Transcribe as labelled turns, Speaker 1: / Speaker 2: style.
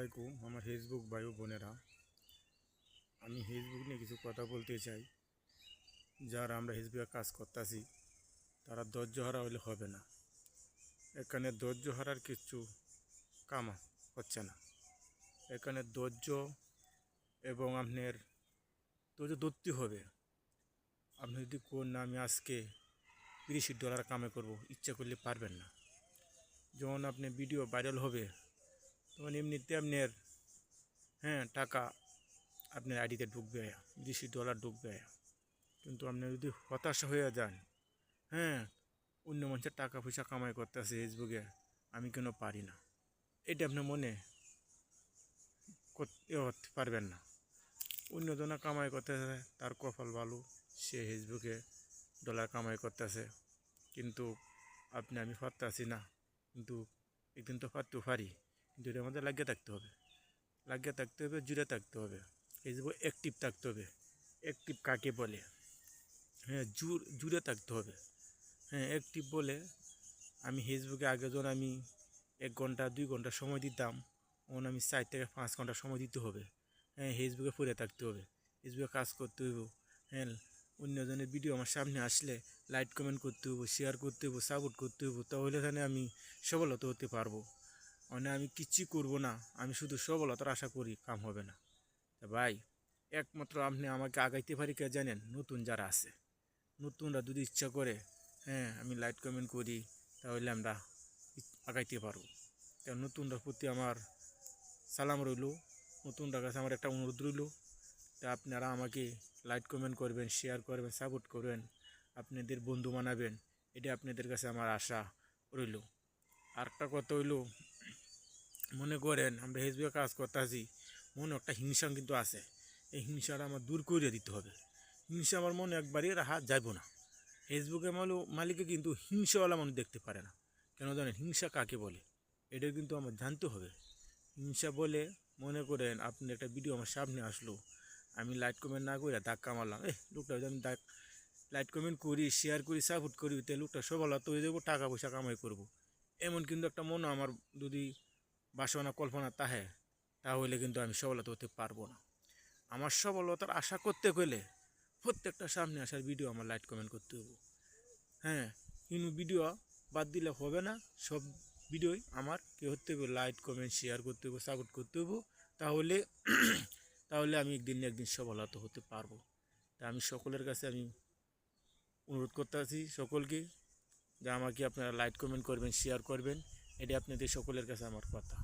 Speaker 1: আলাইকুম আমার ফেসবুক ভাই ও বোনেরা। আমি ফেসবুক নিয়ে কিছু কথা বলতে চাই। যারা আমরা ফেসবুকে কাজ করতেছি তারা ধৈর্য হারা হলে হবে না। এখানে ধৈর্য হারার কিছু কাম হচ্ছে না। এখানে ধৈর্য এবং আপনার ধৈর্য ধরতে হবে। আপনি যদি কোন না আমি আজকে $30 কামে করব, ইচ্ছা করলে পারবেন না। যখন আপনি ভিডিও ভাইরাল হবে তখন এমনিতে আপনার টাকা আপনার আইডিতে ঢুকবে, $30 ঢুকবে। কিন্তু আপনি যদি হতাশা হয়ে যান, অন্য মানুষের টাকা পয়সা কামাই করতেছে ফেসবুকে, আমি কেন পারি না, এটা আপনার মনে করতে পারবেন না। অন্যজনা কামাই করতেছে, তার কপাল ভালো, সে ফেসবুকে ডলার কামাই করতেছে, কিন্তু আমি পারতেছি না। কিন্তু একদিন তো পারতেও পারি, কিন্তু এটার মধ্যে লাগিয়ে থাকতে হবে, জুড়ে থাকতে হবে। ফেসবুক অ্যাক্টিভ থাকতে হবে। অ্যাক্টিভ কাকে বলে? জুড়ে থাকতে হবে। অ্যাক্টিভ বলে আমি ফেসবুকে আগে যখন আমি 1 ঘন্টা 2 ঘন্টা সময় দিতাম, এখন আমি 4 থেকে 5 ঘন্টা সময় দিতে হবে। ফেসবুকে পড়ে থাকতে হবে, ফেসবুকে কাজ করতে হইব। অন্যজনের ভিডিও আমার সামনে আসলে লাইক কমেন্ট করতে হইব, শেয়ার করতে হইব, সাপোর্ট করতে হইব, তাহলে এখানে আমি সফলতা হতে পারবো। মানে আমি কিচ্ছু করবো না, আমি শুধু সফলতার আশা করি, কাম হবে না। তা ভাই, একমাত্র আপনি আমাকে আগাইতে পারি কে জানেন? নতুন যারা আছে, নতুনরা যদি ইচ্ছা করে আমি লাইক কমেন্ট করি, তাহলে আমরা আগাইতে পারবো। তা নতুনরা প্রতি আমার সালাম রইল, নতুনরা কাছে আমার একটা অনুরোধ রইল। তা আপনারা আমাকে লাইক কমেন্ট করবেন, শেয়ার করবেন, সাপোর্ট করবেন, আপনাদের বন্ধু বানাবেন, এটা আপনাদের কাছে আমার আশা রইল। আর একটা কথা হইল, মনে করেন আমরা ফেসবুকে কাজ করতেছি, মনে একটা হিংসা কিন্তু আছে, এই হিংসাটা আমার দূর করে দিতে হবে। হিংসা আমার মনে একবারই রাখা যাইব না। ফেসবুকের মালিকে কিন্তু হিংসাওয়ালা মানুষ দেখতে পারে না। কেন জানেন? হিংসা কাকে বলে এটা কিন্তু আমার জানতে হবে। হিংসা বলে, মনে করেন আপনি একটা ভিডিও আমার সামনে আসলো, আমি লাইক কমেন্ট না করে ধাক্কা মারলাম, লোকটা যদি আমি লাইক কমেন্ট করি, শেয়ার করি, সাপোর্ট করি, তাই লোকটা সফলতা হয়ে যাবো, টাকা পয়সা কামাই করব। এমন কিন্তু একটা মনে আমার যদি বাসনা কল্পনা তাহলে কিন্তু আমি সফলতা হতে পারবো না। আমার সফলতার আশা করতে গেলে প্রত্যেকটা সামনে আসার ভিডিও আমার লাইক কমেন্ট করতে হবে। কিন্তু ভিডিও বাদ দিলে হবে না, সব ভিডিওই আমার কে হতে হবে, লাইক কমেন্ট শেয়ার করতে হবে, সাপোর্ট করতে হবে, তাহলে তাহলে আমি একদিন না একদিন সফলতা হতে পারবো। তা আমি সকলের কাছে আমি অনুরোধ করতে আছি সকলকে, যে আমাকে আপনারা লাইক কমেন্ট করবেন, শেয়ার করবেন, এটা আপনাদের সকলের কাছে আমার কথা।